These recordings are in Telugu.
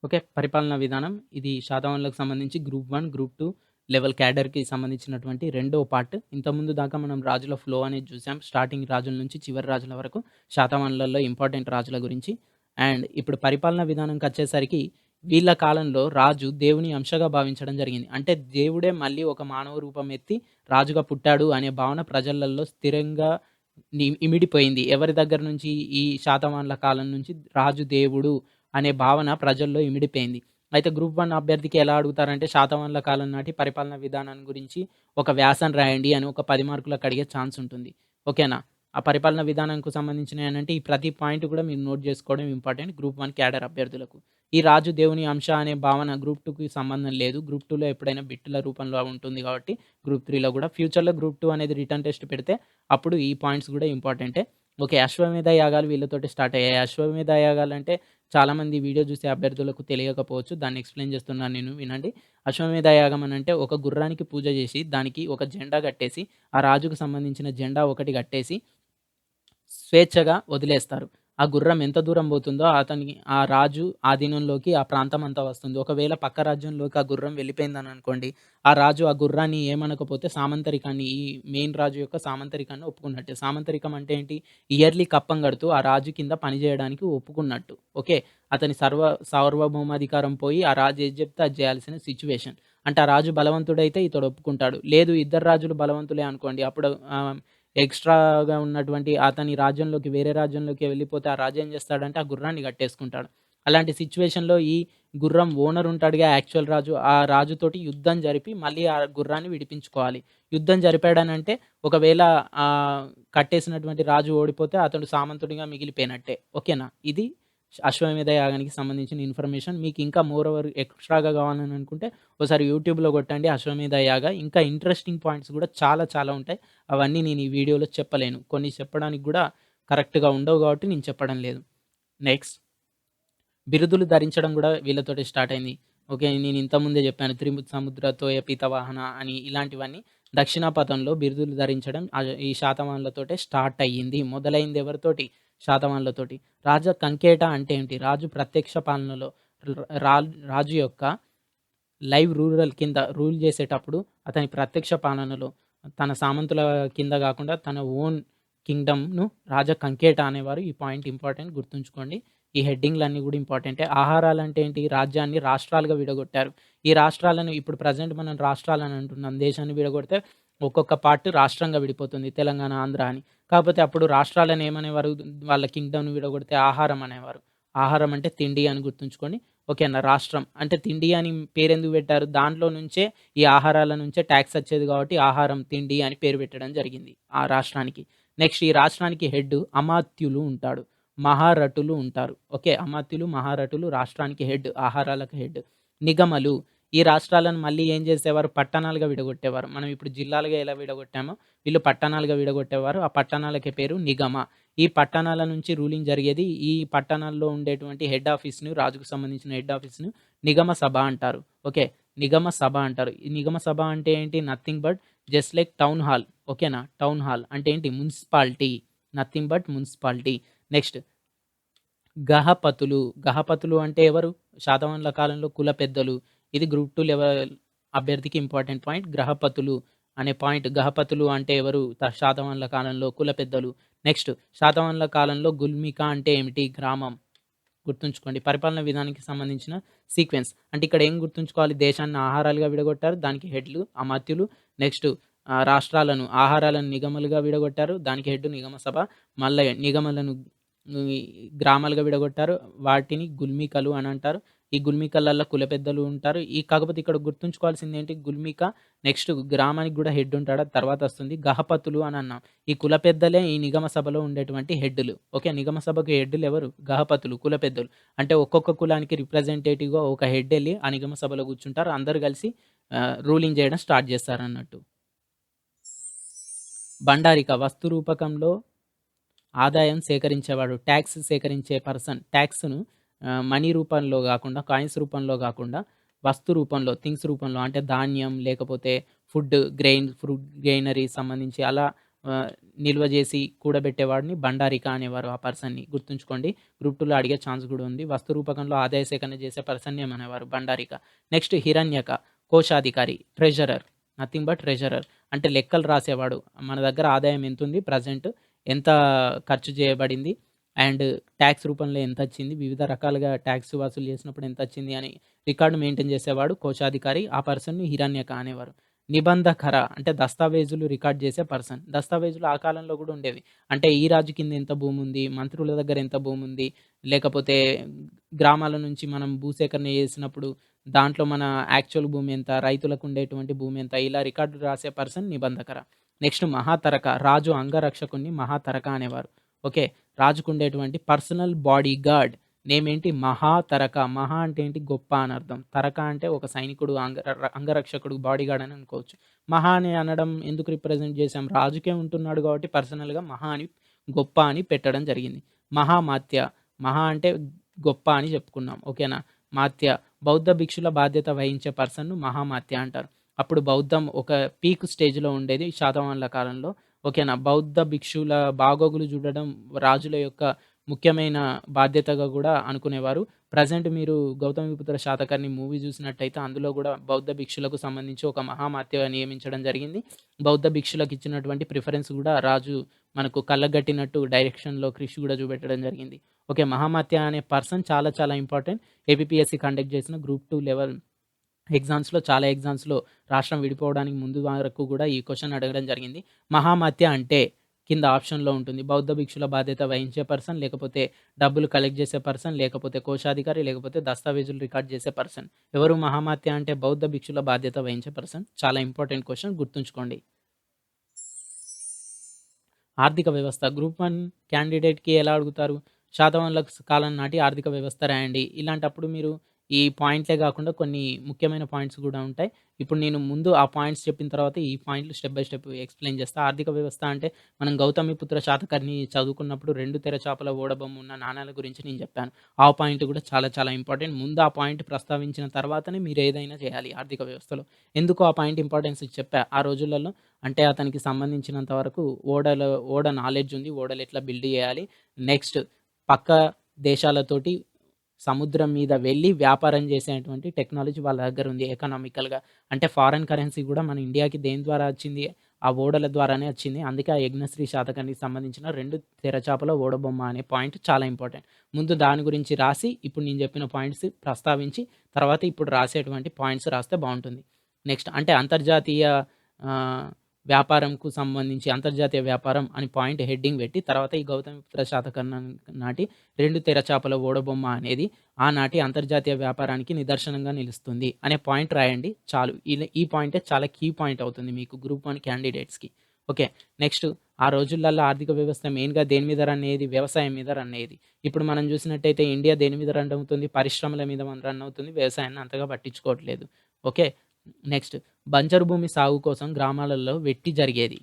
ఓకే. పరిపాలనా విధానం. ఇది శాతవాహనులకు సంబంధించి గ్రూప్ 1, గ్రూప్ 2 లెవెల్ క్యాడర్‌కి సంబంధించినటువంటి రెండో పార్ట్. ఇంతకుముందు దాకా మనం రాజుల ఫ్లో అనేది చూసాం. స్టార్టింగ్ రాజుల నుంచి చివరి రాజుల వరకు శాతవాహనులలో ఇంపార్టెంట్ రాజుల గురించి. అండ్ ఇప్పుడు పరిపాలనా విధానంకొచ్చేసరికి వీళ్ళ కాలంలో రాజు దేవుని అంశగా భావించడం జరిగింది. అంటే దేవుడే మళ్ళీ ఒక మానవ రూపం ఎత్తి రాజుగా పుట్టాడు అనే భావన ప్రజలల్లో స్థిరంగా ఇమిడిపోయింది. ఎవరి దగ్గర నుంచి? ఈ శాతవాహనుల కాలం నుంచి రాజు దేవుడు అనే భావన ప్రజల్లో ఇమిడిపోయింది. అయితే గ్రూప్ 1 అభ్యర్థికి ఎలా అడుగుతారంటే శాతవాహనుల కాలం నాటి పరిపాలనా విధానం గురించి ఒక వ్యాసం రాయండి అని ఒక 10 మార్కులకు అడిగే ఛాన్స్ ఉంటుంది. ఓకేనా? ఆ పరిపాలనా విధానంకు సంబంధించినయేనంటే ఈ ప్రతి పాయింట్ కూడా మీరు నోట్ చేసుకోవడం ఇంపార్టెంట్ గ్రూప్ 1 క్యాడర్ అభ్యర్థులకు. ఈ రాజు దేవుని అంశ అనే భావన గ్రూప్ 2కి సంబంధం లేదు. గ్రూప్ 2లో ఎప్పుడైనా బిట్టుల రూపంలో ఉంటుంది కాబట్టి గ్రూప్ 3లో కూడా ఫ్యూచర్‌లో గ్రూప్ 2 అనేది రిటర్న్ టెస్ట్ పెడితే అప్పుడు ఈ పాయింట్స్ కూడా ఇంపార్టెంటే. ఓకే. అశ్వమేధ యాగాలు వీళ్ళతోటి స్టార్ట్ అయ్యాయి. అశ్వమేధ యాగాలంటే చాలామంది వీడియో చూసే అభ్యర్థులకు తెలియకపోవచ్చు. దాన్ని ఎక్స్‌ప్లెయిన్ చేస్తున్నాను నేను వినండి. అశ్వమేధ యాగం అనంటే ఒక గుర్రానికి పూజ చేసి, దానికి ఒక జెండా కట్టేసి, ఆ రాజుకు సంబంధించిన జెండా ఒకటి కట్టేసి స్వేచ్ఛగా వదిలేస్తారు. ఆ గుర్రం ఎంత దూరం పోతుందో అతనికి ఆ రాజు ఆధీనంలోకి ఆ ప్రాంతం అంతా వస్తుంది. ఒకవేళ పక్క రాజ్యంలోకి ఆ గుర్రం వెళ్ళిపోయిందననుకోండి, ఆ రాజు ఆ గుర్రాన్ని ఏమనకపోతే సామంతరికాన్ని ఈ మెయిన్ రాజు యొక్క సామంతరికాన్ని ఒప్పుకున్నట్టే. సామంతరికం అంటే ఏంటి? ఇయర్లీ కప్పం కడుతూ ఆ రాజు కింద పని చేయడానికి ఒప్పుకున్నట్టు. ఓకే. అతని సార్వభౌమాధికారం పోయి ఆ రాజు ఏది చెప్తే అది చేయాల్సిన సిట్యుయేషన్. అంటే ఆ రాజు బలవంతుడైతే ఇతడు ఒప్పుకుంటాడు. లేదు ఇద్దరు రాజులు బలవంతులే అనుకోండి అప్పుడు ఎక్స్‌ట్రాగా ఉన్నటువంటి అతని రాజ్యంలోకి వేరే రాజ్యంలోకి వెళ్ళిపోతే ఆ రాజు ఏం చేస్తాడంటే ఆ గుర్రాన్ని కట్టేసుకుంటాడు. అలాంటి సిట్యుయేషన్‌లో ఈ గుర్రం ఓనర్ ఉంటాడుగా యాక్చువల్ రాజు. ఆ రాజుతోటి యుద్ధం జరిపి మళ్ళీ ఆ గుర్రాన్ని విడిపించుకోవాలి. యుద్ధం జరిపాడనంటే ఒకవేళ కట్టేసినటువంటి రాజు ఓడిపోతే అతడు సామంతుడిగా మిగిలిపోయినట్టే. ఓకేనా? ఇది అశ్వమేధ యాగానికి సంబంధించిన ఇన్ఫర్మేషన్. మీకు ఇంకా మోర్ ఓవర్ ఎక్స్‌ట్రాగా కావాలని అనుకుంటే ఒకసారి యూట్యూబ్‌లో కొట్టండి అశ్వమేధ యాగ. ఇంకా ఇంట్రెస్టింగ్ పాయింట్స్ కూడా చాలా చాలా ఉంటాయి. అవన్నీ నేను ఈ వీడియోలో చెప్పలేను. కొన్ని చెప్పడానికి గూడా కరెక్ట్‌గా ఉండవు గాబట్టి నేను చెప్పడం లేదు. నెక్స్ట్ బిరుదులు ధరించడం గూడా వీళ్ళతోటే స్టార్ట్ అయింది. ఓకే. నేను ఇంతకుముందే జెప్పాను. సముద్ర తోయ పీతవాహన అని ఇలాంటివన్నీ దక్షిణాపథంలో బిరుదులు ధరించడం ఈ శాతవాహనులతోటే స్టార్ట్ అయ్యింది. మొదలైంది ఎవరితోటి? శాతవాహనులతోటి. రాజ కంకేట అంటే ఏంటి? రాజు ప్రత్యక్ష పాలనలో ర రాల్ రాజు యొక్క లైవ్ రూరల్ కింద రూల్ చేసేటప్పుడు అతని ప్రత్యక్ష పాలనలో తన సామంతుల కింద గాకుండా తన ఓన్ కింగ్‌డమ్‌ను రాజ కంకేట అనేవారు. ఈ పాయింట్ ఇంపార్టెంట్ గుర్తుంచుకోండి. ఈ హెడ్డింగ్‌లన్నీ గూడా ఇంపార్టెంటే. ఆహారాలంటే ఏంటి? రాజ్యాన్ని రాష్ట్రాలుగా విడగొట్టారు. ఈ రాష్ట్రాలను ఇప్పుడు ప్రెజెంట్ మనం రాష్ట్రాలని అంటున్నాం. దేశాన్ని విడగొడితే ఒక్కొక్క పార్ట్ రాష్ట్రంగా విడిపోతుంది. తెలంగాణ, ఆంధ్ర అని. కాకపోతే అప్పుడు రాష్ట్రాలను ఏమనేవారు? వాళ్ళ కింగ్‌డమ్‌ని విడగొడితే ఆహారం అనేవారు. ఆహారం అంటే తిండి అని గుర్తుంచుకోండి. ఓకేనా. రాష్ట్రం అంటే తిండి అని పేరెందుకు పెట్టారు? దాంట్లో నుంచే ఈ ఆహారాల నుంచే టాక్స్ వచ్చేది కాబట్టి ఆహారం, తిండి అని పేరు పెట్టడం జరిగింది ఆ రాష్ట్రానికి. నెక్స్ట్ ఈ రాష్ట్రానికి హెడ్ అమాత్యులు ఉంటాడు. మహారటులు ఉంటారు. ఓకే. అమాత్యులు, మహారటులు రాష్ట్రానికి హెడ్. ఆహారాలకు హెడ్. నిగమలు ఈ రాష్ట్రాలను మళ్ళీ ఏం చేసేవారు? పట్టణాలుగా విడగొట్టేవారు. మనం ఇప్పుడు జిల్లాలుగా ఎలా విడగొట్టామో వీళ్ళు పట్టణాలుగా విడగొట్టేవారు. ఆ పట్టణాలకి పేరు నిగమ. ఈ పట్టణాల నుంచి రూలింగ్ జరిగేది. ఈ పట్టణాల్లో ఉండేటువంటి హెడ్ ఆఫీస్‌ని రాజుకు సంబంధించిన హెడ్ ఆఫీస్‌ని నిగమ సభ అంటారు. ఓకే. నిగమ సభ అంటారు. ఈ నిగమ సభ అంటే ఏంటి? Nothing but just like town hall. ఓకేనా. టౌన్ హాల్ అంటే ఏంటి? Municipality. Nothing but municipality. Next గహపతులు. గహపతులు అంటే ఎవరు? శాతవాహనుల కాలంలో కుల పెద్దలు. ఇది గ్రూప్ 2 లెవెల్ అభ్యర్థికి ఇంపార్టెంట్ పాయింట్. గ్రహపతులు అనే పాయింట్. గహపతులు అంటే ఎవరు? శాతవాహనుల కాలంలో కుల పెద్దలు. నెక్స్ట్ శాతవాహనుల కాలంలో గుల్మిక అంటే ఏమిటి? గ్రామం. గుర్తుంచుకోండి. పరిపాలన విధానానికి సంబంధించిన సీక్వెన్స్. అంటే ఇక్కడ ఏం గుర్తుంచుకోవాలి? దేశాన్ని ఆహారాలుగా విడగొట్టారు. దానికి హెడ్‌లు అమాత్యులు. నెక్స్ట్ రాష్ట్రాలను ఆహారాలను నిగములుగా విడగొట్టారు. దానికి హెడ్ నిగమ సభ. మళ్ళా నిగమలను ఈ గ్రామాలుగా విడగొట్టారు. వాటిని గుల్మికలు అని అంటారు. ఈ గుల్మికలల్ల కుల పెద్దలు ఉంటారు. కాకపోతే ఇక్కడ గుర్తుంచుకోవాల్సిందేంటి? గుల్మిక నెక్స్ట్ గ్రామానికి గూడా హెడ్ ఉంటాడు. అది తర్వాత వస్తుంది. గహపతులు అని అన్నాం. ఈ కుల పెద్దలే ఈ నిగమ సభలో ఉండేటువంటి హెడ్‌లు. ఓకే. నిగమ సభకు హెడ్‌లు ఎవరు? గహపతులు, కుల పెద్దలు. అంటే ఒక్కొక్క కులానికి రిప్రజెంటేటివ్‌గా ఒక హెడ్ ఎళ్లి ఆ నిగమ సభలో కూర్చుంటారు. అందరూ కలిసి రూలింగ్ చేయడం స్టార్ట్ చేస్తారన్నట్టు. బండారిక వస్తు రూపకంలో ఆదాయం సేకరించేవాడు. టాక్స్ సేకరించే పర్సన్. టాక్స్‌ను మనీ రూపంలో గాకుండా, కాయిన్స్ రూపంలో గాకుండా, వస్తు రూపంలో, థింగ్స్ రూపంలో అంటే ధాన్యం లేకపోతే ఫుడ్, ఫ్రూట్, గ్రెయినరీ సంబంధించి అలా ఆహ్, నిల్వ జేసి కూడబెట్టేవాడిని బండారిక అనేవారు ఆ పర్సన్‌ని. గుర్తుంచుకోండి. గ్రూప్ 2లో అడిగే ఛాన్స్ గూడా ఉంది. వస్తు రూపకంలో ఆదాయ సేకరణ చేసే పర్సన్‌ని ఏమనేవారు బండారిక. నెక్స్ట్ హిరణ్యక, కోశాధికారి, ట్రెజరర్. Nothing but treasurer. అంటే లెక్కలు రాసేవాడు. మన దగ్గర ఆదాయం ఎంతుంది ప్రెజెంట్, ఎంత ఖర్చు చేయబడింది అండ్ టాక్స్ రూపంలో ఎంతొచ్చింది, వివిధ రకాలుగా టాక్స్ వసూలు చేసినప్పుడు ఎంతొచ్చింది అని రికార్డ్ మెయింటైన్ చేసేవాడు కోశాధికారి. ఆ పర్సన్‌ని హిరణ్యక అనేవారు. నిబంధకర అంటే దస్తావేజులు రికార్డ్ చేసే పర్సన్. దస్తావేజులు ఆ కాలంలో గూడా ఉండేవి. అంటే ఈ రాజు కింద ఎంత భూముంది, మంత్రుల దగ్గర ఎంత భూముంది, లేకపోతే గ్రామాల నుంచి మనం భూసేకరణ చేసినప్పుడు దాంట్లో మన యాక్చువల్ భూమి ఎంత, రైతులకు ఉండేటువంటి భూమి ఎంత, ఇలా రికార్డులు రాసే పర్సన్ నిబంధకర. నెక్స్ట్ మహాతరక, రాజు అంగరక్షకుడిని మహాతరక అనేవారు. ఓకే. రాజుకుండేటువంటి పర్సనల్ బాడీగార్డ్ నేమేంటి మహాతరక. మహా అంటే ఏంటి? గొప్ప అని అర్థం. తరక అంటే ఒక సైనికుడు, అంగరక్షకుడు, బాడీగార్డ్ అని అనుకోవచ్చు. మహా అని అనడం ఎందుకు రిప్రజెంట్ చేసాం? రాజుకే ఉంటున్నాడు కాబట్టి పర్సనల్‌గా మహా అని, గొప్ప అని పెట్టడం జరిగింది. మహామాత్య, మహా అంటే గొప్ప అని చెప్పుకున్నాం. ఓకేనా? మాత్య, బౌద్ధ భిక్షుల బాధ్యత వహించే పర్సన్‌ను మహామాత్య అంటారు. అప్పుడు బౌద్ధం ఒక పీక్ స్టేజ్‌లో ఉండేది శాతవాహనుల కాలంలో. ఓకేనా? బౌద్ధ భిక్షుల బాగోగులు చూడడం రాజుల యొక్క ముఖ్యమైన బాధ్యతగా గూడా అనుకునేవారు. ప్రెజెంట్ మీరు 'గౌతమిపుత్ర శాతకర్ణి' మూవీ చూసినట్టయితే అందులో గూడా బౌద్ధ భిక్షులకు సంబంధించి ఒక మహామాత్య నియమించడం జరిగింది. బౌద్ధ భిక్షులకు ఇచ్చినటువంటి ప్రిఫరెన్స్ గూడా రాజు మనకు కళ్ళగట్టినట్టు డైరెక్షన్‌లో కృషి గూడా చూపెట్టడం జరిగింది. ఓకే. మహామాత్య అనే పర్సన్ చాలా చాలా ఇంపార్టెంట్. ఏపీపీఎస్సీ కండక్ట్ చేసిన గ్రూప్ 2 లెవెల్ ఎగ్జామ్స్‌లో చాలా ఎగ్జామ్స్‌లో రాష్ట్రం విడిపోవడానికి ముందు వరకు గూడా ఈ క్వెషన్ అడగడం జరిగింది. మహామత్య అంటే కింద ఆప్షన్‌లో ఉంటుంది. బౌద్ధ భిక్షుల బాధ్యత వహించే పర్సన్, లేకపోతే డబ్బులు కలెక్ట్ చేసే పర్సన్, లేకపోతే కోశాధికారి, లేకపోతే దస్తావేజులు రికార్డ్ చేసే పర్సన్. ఎవరు మహామత్య అంటే బౌద్ధ భిక్షుల బాధ్యత వహించే పర్సన్. చాలా ఇంపార్టెంట్ క్వెషన్ గుర్తుంచుకోండి. ఆర్థిక వ్యవస్థ. గ్రూప్ 1 క్యాండిడేట్‌కి ఎలా అడుగుతారు? శాతవాహనుల కాలం నాటి ఆర్థిక వ్యవస్థ రాయండి. ఇలాంటప్పుడు మీరు ఈ పాయింట్లే గాకుండా కొన్ని ముఖ్యమైన పాయింట్స్ గూడా ఉంటాయి. ఇప్పుడు నేను ముందు ఆ పాయింట్స్ చెప్పిన తర్వాత ఈ పాయింట్లు స్టెప్ బై స్టెప్ ఎక్స్‌ప్లెయిన్ చేస్తా. ఆర్థిక వ్యవస్థ అంటే మనం 'గౌతమిపుత్ర శాతకర్ణి' చదువుకున్నప్పుడు 2 తెరచాపల ఓడబొమ్మ ఉన్న నాణాల గురించి నేను చెప్పాను. ఆ పాయింట్ గూడా చాలా చాలా ఇంపార్టెంట్. ముందు ఆ పాయింట్ ప్రస్తావించిన తర్వాతనే మీరు ఏదైనా చేయాలి ఆర్థిక వ్యవస్థలో. ఎందుకు ఆ పాయింట్ ఇంపార్టెన్స్ చెప్పా. ఆ రోజులలో అంటే అతనికి సంబంధించినంత వరకు ఓడ నాలెడ్జ్ ఉంది. ఓడలు ఎట్లా బిల్డ్ చేయాలి. నెక్స్ట్ పక్క దేశాలతోటి సముద్రం మీద వెళ్లి వ్యాపారం చేసేటువంటి టెక్నాలజీ వాళ్ళ దగ్గర ఉంది ఎకనామికల్‌గా. అంటే ఫారెన్ కరెన్సీ గూడా మన ఇండియాకి దేని ద్వారా వచ్చింది? ఆ ఓడల ద్వారానే వచ్చింది. అందుకే ఆ యజ్ఞశ్రీ శాతకర్ణికి సంబంధించిన 2 తెరచాపల ఓడబొమ్మ అనే పాయింట్ చాలా ఇంపార్టెంట్. ముందు దాని గురించి రాసి, ఇప్పుడు నేను చెప్పిన పాయింట్స్ ప్రస్తావించి, తర్వాత ఇప్పుడు రాసేటువంటి పాయింట్స్ రాస్తే బావుంటుంది. నెక్స్ట్ అంటే అంతర్జాతీయ ఆహ్, వ్యాపారంకు సంబంధించి అంతర్జాతీయ వ్యాపారం అని పాయింట్ హెడ్డింగ్ పెట్టి, తర్వాత ఈ గౌతమిపుత్ర శాతకర్ణి నాటి 2 తెరచాపల ఓడబొమ్మ అనేది ఆనాటి అంతర్జాతీయ వ్యాపారానికి నిదర్శనంగా నిలుస్తుంది అనే పాయింట్ రాయండి చాలు. ఈ పాయింటే చాలా కీ పాయింట్ అవుతుంది మీకు గ్రూప్ 1 క్యాండిడేట్స్‌కి. ఓకే. నెక్స్ట్ ఆ రోజులల్లో ఆర్థిక వ్యవస్థ మెయిన్‌గా దేని మీద రన్ అయ్యేది? వ్యవసాయం మీద రన్ అయ్యేది. ఇప్పుడు మనం చూసినట్టయితే ఇండియా దేని మీద రన్ అవుతుంది? పరిశ్రమల మీద రన్ అవుతుంది. వ్యవసాయాన్ని అంతగా పట్టించుకోవట్లేదు. ఓకే. నెక్స్ట్ బంజరు భూమి సాగు కోసం గ్రామాలలో వెట్టి జరిగేది.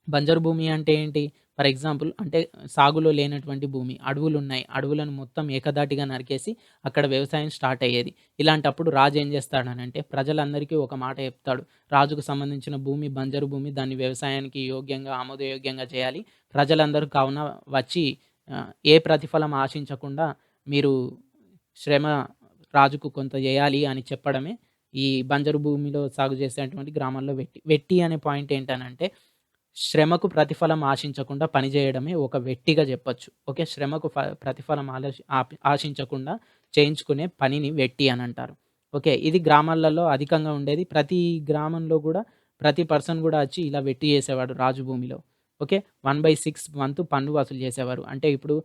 బంజరు భూమి అంటే ఏంటి? ఫర్ ఎగ్జాంపుల్ అంటే సాగులో లేనటువంటి భూమి. అడవులున్నాయి. అడవులను మొత్తం ఏకధాటిగా నరికేసి అక్కడ వ్యవసాయం స్టార్ట్ అయ్యేది. ఇలాంటప్పుడు రాజు ఏం చేస్తాడనంటే ప్రజలందరికీ ఒక మాట చెప్తాడు. రాజుకు సంబంధించిన భూమి బంజరు భూమి. దాన్ని వ్యవసాయానికి యోగ్యంగా, ఆమోదయోగ్యంగా చేయాలి. ప్రజలందరూ కావున వచ్చి ఏ ప్రతిఫలం ఆశించకుండా మీరు శ్రమ రాజుకు కొంత చేయాలి అని చెప్పడమే ఈ బంజరు భూమిలో సాగు చేసేటువంటి గ్రామాల్లో వెట్టి. వెట్టి అనే పాయింట్ ఏంటనంటే శ్రమకు ప్రతిఫలం ఆశించకుండా పని చేయడమే ఒక వెట్టిగా చెప్పొచ్చు. ఓకే. శ్రమకు ప్రతిఫలం ఆశించకుండా చేయించుకునే పనిని వెట్టి అనంటారు. ఓకే. ఇది గ్రామాలలో అధికంగా ఉండేది. ప్రతి గ్రామంలో గూడా ప్రతి పర్సన్ గూడా వచ్చి ఇలా వెట్టి చేసేవాడు రాజు భూమిలో. ఓకే. 1/6 వంతు పన్ను వసూలు చేసేవారు. అంటే ఇప్పుడు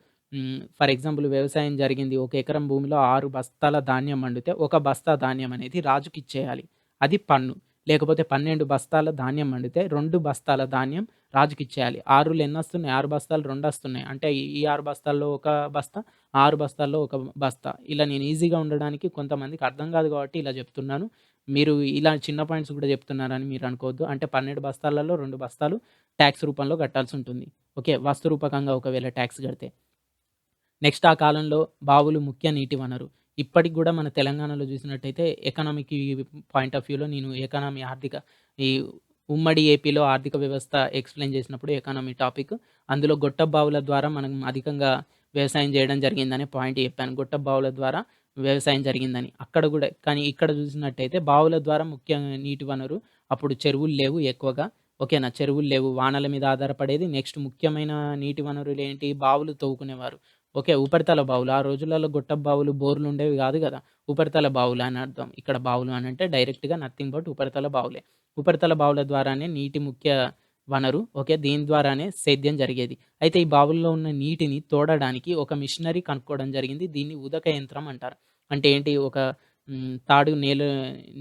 ఫర్ ఎగ్జాంపుల్ వ్యవసాయం జరిగింది. ఒక ఎకరం భూమిలో 6 బస్తాల ధాన్యం పండితే, ఒక బస్తా ధాన్యం అనేది రాజుకిచ్చేయాలి. అది పన్ను. లేకపోతే 12 బస్తాల ధాన్యం పండితే 2 బస్తాల ధాన్యం రాజుకిచ్చేయాలి. 6లు ఎన్నొస్తున్నాయి? 6 బస్తాలు 2 వస్తున్నాయి. అంటే ఈ 6 బస్తాల్లో ఒక బస్తా, 6 బస్తాల్లో ఒక బస్తా. ఇలా నేను ఈజీగా ఉండడానికి కొంతమందికి అర్థం కాదు కాబట్టి ఇలా చెప్తున్నాను. మీరు ఇలా చిన్న పాయింట్స్ కూడా చెప్తున్నారని మీరు అనుకోవద్దు. అంటే 12 బస్తాలలో 2 బస్తాలు టాక్స్ రూపంలో కట్టాల్సుంటుంది. ఓకే. వస్తు రూపకంగా ఒకవేళ టాక్స్ కడితే. నెక్స్ట్ ఆ కాలంలో బావులు ముఖ్య నీటి వనరు. ఇప్పటికి గూడా మన తెలంగాణలో జూసినట్టయితే ఎకనామిక్ పాయింట్ ఆఫ్ వ్యూలో నేను ఎకానమీ ఆర్థిక ఈ ఉమ్మడి ఏపీలో ఆర్థిక వ్యవస్థ ఎక్స్‌ప్లెయిన్ చేసినప్పుడు ఎకానమీ టాపిక్. అందులో గొట్టపు బావుల ద్వారా మనం అధికంగా వ్యవసాయం చేయడం జరిగిందనే పాయింట్ చెప్పాను. గొట్టపు బావుల ద్వారా వ్యవసాయం జరిగిందని. అక్కడ గూడా కానీ ఇక్కడ చూసినట్టయితే బావుల ద్వారా ముఖ్యంగా నీటి వనరు అప్పుడు చెరువులు లేవు ఎక్కువగా. ఓకేనా? చెరువులు లేవు. వానల మీద ఆధారపడేది. నెక్స్ట్ ముఖ్యమైన నీటి వనరులేంటి? బావులు తవ్వుకునేవారు. ఓకే. ఉపరితల బావులు. ఆ రోజులలో గొట్టపు బావులు, బోర్‌లు ఉండేవి గాదు గదా! ఉపరితల బావులు అని అర్థం. ఇక్కడ బావులు అనంటే డైరెక్ట్‌గా నథింగ్ బట్ ఉపరితల బావులే. ఉపరితల బావుల ద్వారానే నీటి ముఖ్య వనరు. ఓకే. దీని ద్వారానే సేద్యం జరిగేది. అయితే ఈ బావుల్లో ఉన్న నీటిని తోడడానికి ఒక మిషనరీ కనుక్కోవడం జరిగింది. దీన్ని ఉదక యంత్రం అంటారు. అంటే ఏంటి? ఒక తాడు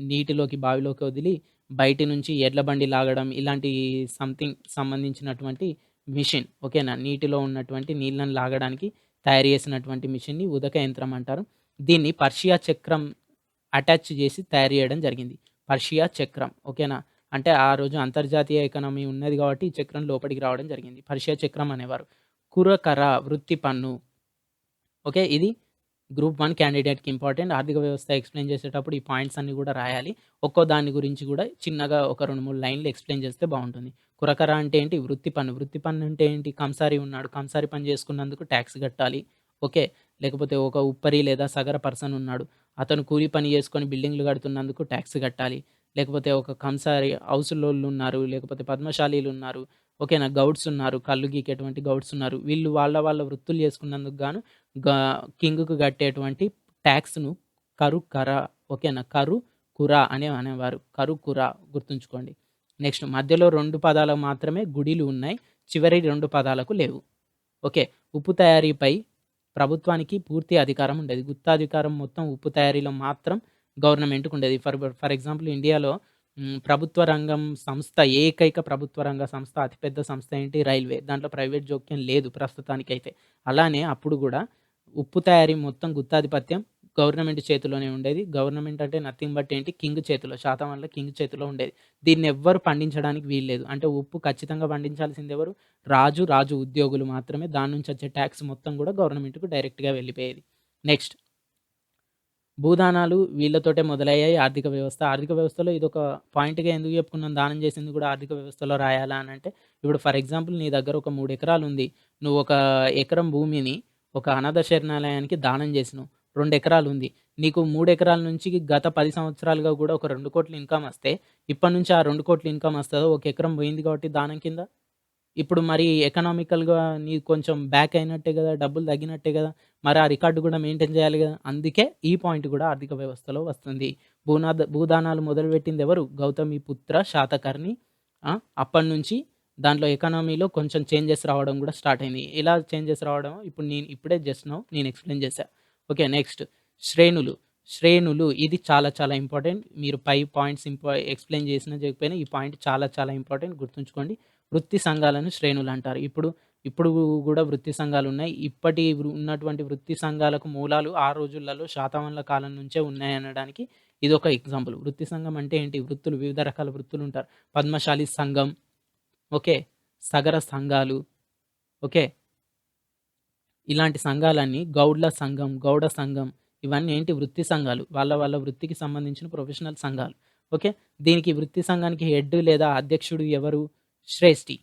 నీటిలోకి బావిలోకి వదిలి బయటి నుంచి ఎడ్ల బండి లాగడం ఇలాంటి సంథింగ్ సంబంధించినటువంటి మిషన్. ఓకేనా? నీటిలో ఉన్నటువంటి నీళ్ళని లాగడానికి తయారు చేసినటువంటి మిషన్‌ని ఉదక యంత్రం అంటారు. దీన్ని పర్షియా చక్రం అటాచ్ చేసి తయారు చేయడం జరిగింది. పర్షియా చక్రం. ఓకేనా? అంటే ఆ రోజు అంతర్జాతీయ ఎకానమీ ఉన్నది కాబట్టి ఈ చక్రం లోపటికి రావడం జరిగింది. పర్షియా చక్రం అనేవారు. కురకర వృత్తి పన్ను. ఓకే. ఇది గ్రూప్ 1 క్యాండిడేట్‌కి ఇంపార్టెంట్. ఆర్థిక వ్యవస్థ ఎక్స్‌ప్లెయిన్ చేసేటప్పుడు ఈ పాయింట్స్ అన్నీ గూడా రాయాలి. ఒక్కో దాని గురించి గూడా చిన్నగా ఒక 2, 3 లైన్‌లు ఎక్స్‌ప్లెయిన్ చేస్తే బావుంటుంది. కురకర అంటే ఏంటి? వృత్తి పన్ను. వృత్తి పన్ను అంటే ఏంటి? కంసారి ఉన్నాడు. కంసారి పని చేసుకున్నందుకు టాక్స్ కట్టాలి. ఓకే. లేకపోతే ఒక ఉప్పరి లేదా సగర పర్సన్ ఉన్నాడు. అతను కూలి పని చేసుకొని బిల్డింగ్‌లు కడుతున్నందుకు టాక్స్ కట్టాలి. లేకపోతే ఒక కంసారి హౌసులోళ్ళున్నారు. లేకపోతే పద్మశాలీలున్నారు. ఓకేనా? గౌడ్స్ ఉన్నారు. కళ్ళు గీకేటువంటి గౌడ్స్ ఉన్నారు. వీళ్ళు వాళ్ళ వృత్తులు చేసుకున్నందుకు గాను గా కింగ్‌కు కట్టేటువంటి టాక్స్‌ను కర ఓకేనా? కుర అనేవారు. కుర గుర్తుంచుకోండి. నెక్స్ట్ మధ్యలో 2 పదాలకు మాత్రమే గుడిలు ఉన్నాయి. చివరి 2 పదాలకు లేవు. ఓకే. ఉప్పు తయారీపై ప్రభుత్వానికి పూర్తి అధికారం ఉండేది. గుత్తాధికారం మొత్తం ఉప్పు తయారీలో మాత్రం గవర్నమెంట్‌కుండేది. ఫర్ ఎగ్జాంపుల్ ఇండియాలో ప్రభుత్వ రంగం సంస్థ ఏకైక ప్రభుత్వ రంగ సంస్థ అతిపెద్ద సంస్థ ఏంటి? రైల్వే. దాంట్లో ప్రైవేట్ జోక్యం లేదు ప్రస్తుతానికైతే. అలానే అప్పుడు గూడా ఉప్పు తయారీ మొత్తం గుత్తాధిపత్యం గవర్నమెంట్ చేతిలోనే ఉండేది. గవర్నమెంట్ అంటే నథింగ్ బట్ ఏంటి? కింగ్ చేతిలో. శాతవాహనుల కింగ్ చేతిలో ఉండేది. దీన్నెవ్వరు పండించడానికి వీల్లేదు. అంటే ఉప్పు ఖచ్చితంగా పండించాల్సిందెవరు? రాజు ఉద్యోగులు మాత్రమే. దాని నుంచి వచ్చే టాక్స్ మొత్తం గూడా గవర్నమెంట్‌కు డైరెక్ట్‌గా వెళ్ళిపోయేది. నెక్స్ట్ భూదానాలు వీళ్ళతోటే మొదలయ్యాయి ఆర్థిక వ్యవస్థ. ఆర్థిక వ్యవస్థలో ఇదొక పాయింట్‌గా ఎందుకు చెప్పుకున్నాం? దానం చేసింది గూడా ఆర్థిక వ్యవస్థలో రాయాలా అనంటే, ఇప్పుడు ఫర్ ఎగ్జాంపుల్ నీ దగ్గర ఒక 3 ఎకరాలుంది. నువ్వు ఒక ఎకరం భూమిని ఒక అనాథ శరణాలయానికి దానం చేసినావు. 2 ఎకరాలుంది. నీకు 3 ఎకరాల నుంచి గత 10 సంవత్సరాలుగా గూడా ఒక 2,00,00,000 ఇన్‌కమ్ వస్తే, ఇప్పటి నుంచి ఆ 2,00,00,000 ఇన్‌కమ్ వస్తదా? ఒక ఎకరం పోయింది కాబట్టి దానం కింద? ఇప్పుడు మరి ఎకనామికల్‌గా నీకు కొంచెం బ్యాక్ అయినట్టే గదా! డబ్బులు తగ్గినట్టే గదా! మరి ఆ రికార్డ్ గూడా మెయింటైన్ చేయాలి గదా! అందుకే ఈ పాయింట్ గూడా ఆర్థిక వ్యవస్థలో వస్తుంది. భూదానాలు మొదలుపెట్టిందెవరు? గౌతమిపుత్ర శాతకర్ణి. ఆ! అప్పటినుంచి దాంట్లో ఎకానమీలో కొంచెం చేంజెస్ రావడం గూడా స్టార్ట్ అయింది. ఎలా చేంజెస్ రావడం ఇప్పుడు ఇప్పుడే జస్ట్ నౌ నేను ఎక్స్‌ప్లెయిన్ చేశా. ఓకే. నెక్స్ట్ శ్రేణులు. శ్రేణులు ఇది చాలా చాలా ఇంపార్టెంట్. మీరు పై పాయింట్స్ ఎక్స్‌ప్లెయిన్ చేసినా చేయకపోయినా ఈ పాయింట్ చాలా చాలా ఇంపార్టెంట్ గుర్తుంచుకోండి. వృత్తి సంఘాలను శ్రేణులంటారు. ఇప్పుడు గూడా వృత్తి సంఘాలున్నాయి. ఉన్నటువంటి వృత్తి సంఘాలకు మూలాలు ఆ రోజులలో శాతవాహనుల కాలం నుంచే ఉన్నాయనడానికి ఇదొక ఎగ్జాంపుల్. వృత్తి సంఘం అంటే ఏంటి? వృత్తులు వివిధ రకాల వృత్తులుంటారు. పద్మశాలి సంఘం, ఓకే. సగర సంఘాలు, ఓకే. ఇలాంటి సంఘాలన్నీ గౌడ్ల సంఘం, గౌడ సంఘం ఇవన్నీ ఏంటి? వృత్తి సంఘాలు. వాళ్ళ వృత్తికి సంబంధించిన ప్రొఫెషనల్ సంఘాలు. ఓకే. దీనికి వృత్తి సంఘానికి హెడ్ లేదా అధ్యక్షుడు ఎవరు? శ్రేష్ఠి.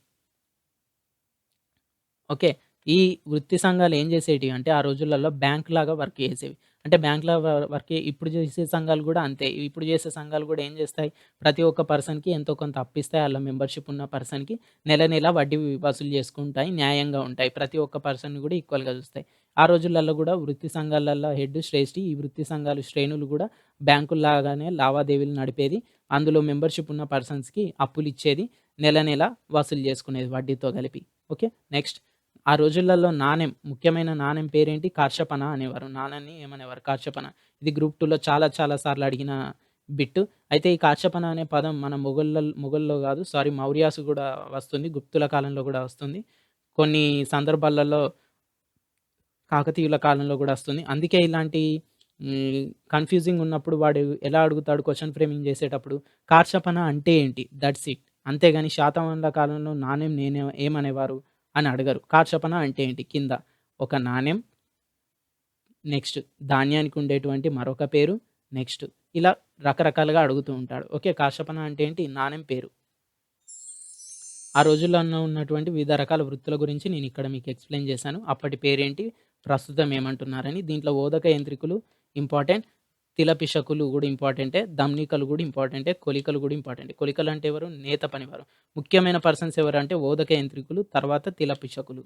ఓకే. ఈ వృత్తి సంఘాలు ఏం చేసేటివి అంటే, ఆ రోజులలో బ్యాంక్‌లాగా వర్క్ చేసేవి. అంటే బ్యాంక్‌లా వర్క్ ఇప్పుడు చేసే సంఘాలు గూడా అంతే. ఇప్పుడు చేసే సంఘాలు గూడా ఏం చేస్తాయి, ప్రతి ఒక్క పర్సన్‌కి ఎంతో కొంత అప్పిస్తాయి. ఆళ్ళ మెంబర్‌షిప్ ఉన్న పర్సన్‌కి నెల వడ్డీ వసూలు చేసుకుంటాయి. న్యాయంగా ఉంటాయి. ప్రతి ఒక్క పర్సన్‌ని గూడా ఈక్వల్‌గా చూస్తాయి. ఆ రోజులలో గూడా వృత్తి సంఘాలల్లో హెడ్ శ్రేష్ఠి. ఈ వృత్తి సంఘాలు శ్రేణులు గూడా బ్యాంకుల్లాగానే లావాదేవీలు నడిపేది. అందులో మెంబర్‌షిప్ ఉన్న పర్సన్స్‌కి అప్పులిచ్చేది. నెల వసూలు చేసుకునేది వడ్డీతో కలిపి. ఓకే. నెక్స్ట్ ఆ రోజులలో ముఖ్యమైన నాణెం పేరేంటి? కార్షపణ అనేవారు. నాణాన్ని ఏమనేవారు? కార్షపణ. ఇది గ్రూప్ 2లో చాలా చాలా సార్లు అడిగిన బిట్టు. అయితే ఈ కార్షపణ అనే పదం మన మొఘల్లో గాదు సారీ మౌర్యాస్ గూడా వస్తుంది. గుప్తుల కాలంలో గూడా వస్తుంది. కొన్ని సందర్భాలలో కాకతీయుల కాలంలో గూడా వస్తుంది. అందుకే ఇలాంటి కన్‌ఫ్యూజింగ్ ఉన్నప్పుడు వాడు ఎలా అడుగుతాడు క్వెషన్ ఫ్రేమింగ్ చేసేటప్పుడు, కార్షపణ అంటే ఏంటి? That's it. అంతేగాని శాతవాహనుల కాలంలో నాణెం ఏమనేవారు అని అడగరు. కార్షపణ అంటే ఏంటి? కింద ఒక నాణెం, నెక్స్ట్ ధాన్యానికి ఉండేటువంటి మరొక పేరు, నెక్స్ట్ ఇలా రకరకాలుగా అడుగుతూ ఉంటాడు. ఓకే. కార్షపణ అంటే ఏంటి? నాణెం పేరు. ఆ రోజుల్లో ఉన్నటువంటి వివిధ రకాల వృత్తుల గురించి నేనిక్కడ మీకు ఎక్స్‌ప్లెయిన్ చేశాను. అప్పటి పేరేంటి? ప్రస్తుతం ఏమంటున్నారని. దీంట్లో ఓదక యంత్రికులు ఇంపార్టెంట్. తిలపిషకులు గూడా ఇంపార్టెంటే. దమ్నికలు గూడా ఇంపార్టెంటే. కొలికలు గూడా ఇంపార్టెంటే. కొలికలంటే ఎవరు? నేత పనివారు. ముఖ్యమైన పర్సన్స్ ఎవరంటే ఓదక యంత్రికులు, తర్వాత తిలపిషకులు.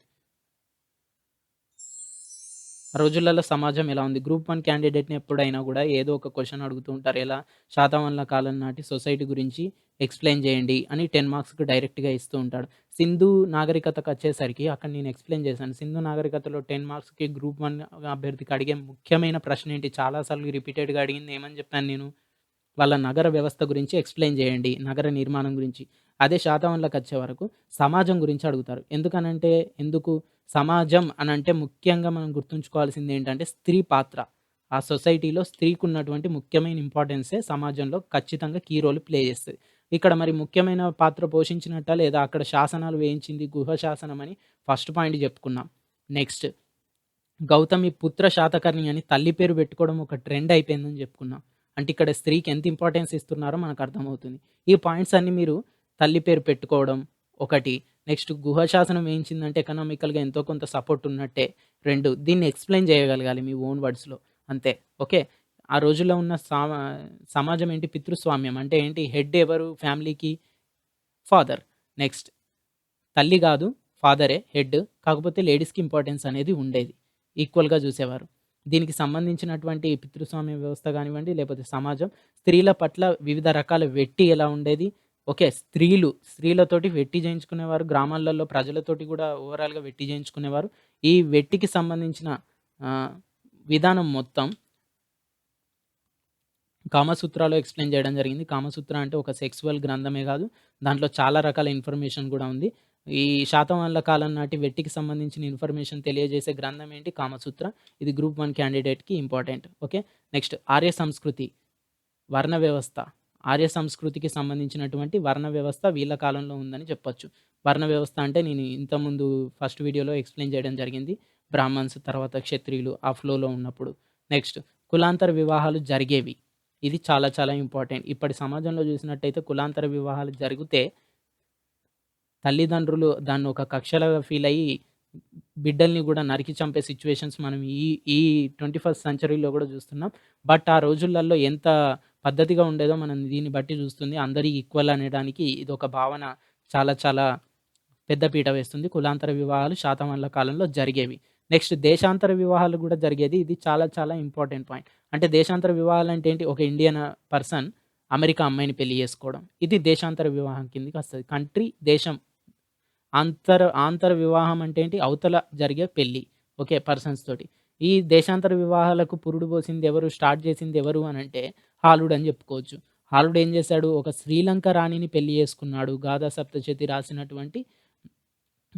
ఆ రోజులలో సమాజం ఎలా ఉంది? గ్రూప్ 1 క్యాండిడేట్‌ని ఎప్పుడైనా గూడా ఏదో ఒక క్వెషన్ అడుగుతూ ఉంటారు. ఎలా? శాతవాహనుల కాలం నాటి సొసైటీ గురించి ఎక్స్‌ప్లెయిన్ చేయండి అని 10 మార్క్స్‌కి డైరెక్ట్‌గా ఇస్తూ ఉంటాడు. సింధు నాగరికతకొచ్చేసరికి అక్కడ నేను ఎక్స్‌ప్లెయిన్ చేశాను. సింధు నాగరికతలో 10 మార్క్స్‌కి గ్రూప్ 1 అభ్యర్థికి అడిగే ముఖ్యమైన ప్రశ్న ఏంటి? చాలా సార్లు రిపీటెడ్‌గా అడిగింది ఏమని చెప్పాను నేను? వాళ్ళ నగర వ్యవస్థ గురించి ఎక్స్‌ప్లెయిన్ జేయండి. నగర నిర్మాణం గురించి. అదే శాతవాహనులకొచ్చే వరకు సమాజం గురించి అడుగుతారు. ఎందుకనంటే ఎందుకు? సమాజం అనంటే ముఖ్యంగా మనం గుర్తుంచుకోవాల్సిందేంటంటే స్త్రీ పాత్ర. ఆ సొసైటీలో స్త్రీకున్నటువంటి ముఖ్యమైన ఇంపార్టెన్సే సమాజంలో ఖచ్చితంగా కీ రోల్ ప్లే చేస్తది. ఇక్కడ మరి ముఖ్యమైన పాత్ర పోషించినట్టా లేదా అక్కడ శాసనాలు వేయించింది గుహ శాసనం అని ఫస్ట్ పాయింట్ జెప్పుకున్నాం. నెక్స్ట్ గౌతమి పుత్ర శాతకర్ణి అని తల్లి పేరు పెట్టుకోవడం ఒక ట్రెండ్ అయిపోయిందని చెప్పుకున్నాం. అంటే ఇక్కడ స్త్రీకి ఎంత ఇంపార్టెన్స్ ఇస్తున్నారో మనకు అర్థమవుతుంది. ఈ పాయింట్స్ అన్నీ మీరు తల్లి పేరు పెట్టుకోవడం ఒకటి. నెక్స్ట్ గుహ శాసనం వేయించిందంటే ఎకనామికల్‌గా ఎంతో కొంత సపోర్ట్ ఉన్నట్టే. 2 దీన్ని ఎక్స్‌ప్లెయిన్ చేయగలగాలి మీ ఓన్ వర్డ్స్‌లో అంతే. ఓకే. ఆ రోజుల్లో ఉన్న సమాజం ఏంటి పితృస్వామ్యం అంటే ఏంటి హెడ్ ఎవరు ఫ్యామిలీకి? ఫాదర్. నెక్స్ట్ తల్లి గాదు. ఫాదరే హెడ్. కాకపోతే లేడీస్‌కి ఇంపార్టెన్స్ అనేది ఉండేది. ఈక్వల్‌గా జూసేవారు. దీనికి సంబంధించినటువంటి పితృస్వామ్య వ్యవస్థ గానివ్వండి, లేపోతే సమాజం స్త్రీల పట్ల వివిధ రకాల వెట్టి ఎలా ఉండేది. ఓకే. స్త్రీలతోటి వెట్టి జేయించుకునేవారు. గ్రామాలలో ప్రజలతోటి గూడా ఓవరాల్‌గా వెట్టి జేయించుకునేవారు. ఈ వెట్టికి సంబంధించిన ఆహ్, విధానం మొత్తం కామసూత్రాలో ఎక్స్‌ప్లెయిన్ జేయడం జరిగింది. కామసూత్ర అంటే ఒక సెక్సువల్ గ్రంథమే గాదు. దాంట్లో చాలా రకాల ఇన్ఫర్మేషన్ గూడా ఉంది. ఈ శాతవాహనుల కాలం నాటి వెట్టికి సంబంధించిన ఇన్ఫర్మేషన్ తెలియజేసే గ్రంథం ఏంటి? కామసూత్ర. ఇది గ్రూప్ 1 క్యాండిడేట్‌కి ఇంపార్టెంట్. ఓకే. నెక్స్ట్ ఆర్య సంస్కృతి, వర్ణ వ్యవస్థ. ఆర్య సంస్కృతికి సంబంధించినటువంటి వర్ణ వ్యవస్థ వీళ్ళ కాలంలో ఉందని చెప్పొచ్చు. వర్ణ వ్యవస్థ అంటే నేను ఇంతకుముందు ఫస్ట్ వీడియోలో ఎక్స్‌ప్లెయిన్ జేయడం జరిగింది. బ్రాహ్మన్స్, తర్వాత క్షత్రియులు ఆ ఫ్లోలో ఉన్నప్పుడు. నెక్స్ట్ కులాంతర వివాహాలు జరిగేవి. ఇది చాలా చాలా ఇంపార్టెంట్. ఇప్పటి సమాజంలో చూసినట్టయితే కులాంతర వివాహాలు జరిగితే తల్లిదండ్రులు దాన్ని ఒక కక్షలాగా ఫీల్ అయ్యి బిడ్డల్ని గూడా నరికి చంపే సిట్యుయేషన్స్ మనం ఈ ఈ 21st సెంచరీలో గూడా చూస్తున్నాం. బట్ ఆ రోజులల్లో ఎంత పద్ధతిగా ఉండేదో మనం దీన్ని బట్టి చూస్తుంది. అందరూ ఈక్వల్ అనడానికి ఇదొక భావన చాలా చాలా పెద్ద పీట వేస్తుంది. కులాంతర వివాహాలు శాతవాహనుల కాలంలో జరిగేవి. నెక్స్ట్ దేశాంతర వివాహాలు గూడా జరిగేది. ఇది చాలా చాలా ఇంపార్టెంట్ పాయింట్. అంటే దేశాంతర వివాహాలంటే ఏంటి? ఒక ఇండియన్ పర్సన్ అమెరికా అమ్మాయిని పెళ్లి చేసుకోవడం. ఇది దేశాంతర వివాహం కిందకొస్తది. కంట్రీ, దేశం ఆంతర వివాహం అంటే ఏంటి? అవతల జరిగే పెళ్లి. ఓకే. పర్సన్స్ తోటి. ఈ దేశాంతర వివాహాలకు పురుడు పోసింది ఎవరు? స్టార్ట్ చేసింది ఎవరు అనంటే హాలుడు అని చెప్పుకోవచ్చు. హాలుడు ఏం చేశాడు? ఒక శ్రీలంక రాణిని పెళ్లి చేసుకున్నాడు. గాథా సప్తశతి రాసినటువంటి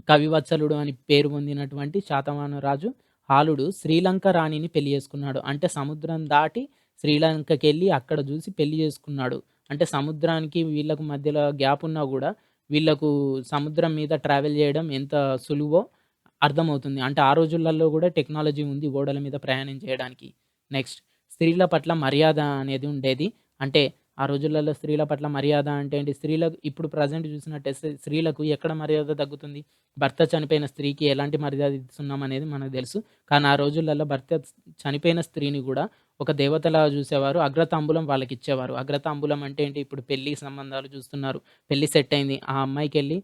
కవివత్సలుడు అని పేరు పొందినటువంటి శాతవాహన రాజు హాలుడు శ్రీలంక రాణిని పెళ్లి చేసుకున్నాడు. అంటే సముద్రం దాటి శ్రీలంకకెళ్ళి అక్కడ చూసి పెళ్లి చేసుకున్నాడు. అంటే సముద్రానికి వీళ్ళకు మధ్యలో గ్యాప్ ఉన్నా గూడా వీళ్ళకు సముద్రం మీద ట్రావెల్ చేయడం ఎంత సులువో అర్థమవుతుంది. అంటే ఆ రోజులలో గూడా టెక్నాలజీ ఉంది ఓడల మీద ప్రయాణం చేయడానికి. నెక్స్ట్ స్త్రీల పట్ల మర్యాద అనేది ఉండేది. అంటే ఆ రోజులలో స్త్రీల పట్ల మర్యాద అంటే ఏంటి? స్త్రీలకు ఇప్పుడు ప్రెజెంట్ చూసినట్టయితే స్త్రీలకు ఎక్కడ మర్యాద తగ్గుతుంది? భర్త చనిపోయిన స్త్రీకి ఎలాంటి మర్యాద ఇస్తున్నాం అనేది మనకు తెలుసు. కానీ ఆ రోజులలో భర్త చనిపోయిన స్త్రీని గూడా ఒక దేవతలాగా చూసేవారు. అగ్రతాంబూలం వాళ్ళకిచ్చేవారు. అగ్రతాంబూలం అంటే ఏంటి? ఇప్పుడు పెళ్లి సంబంధాలు చూస్తున్నారు. పెళ్లి సెట్ అయింది. ఆ అమ్మాయికెళ్ళి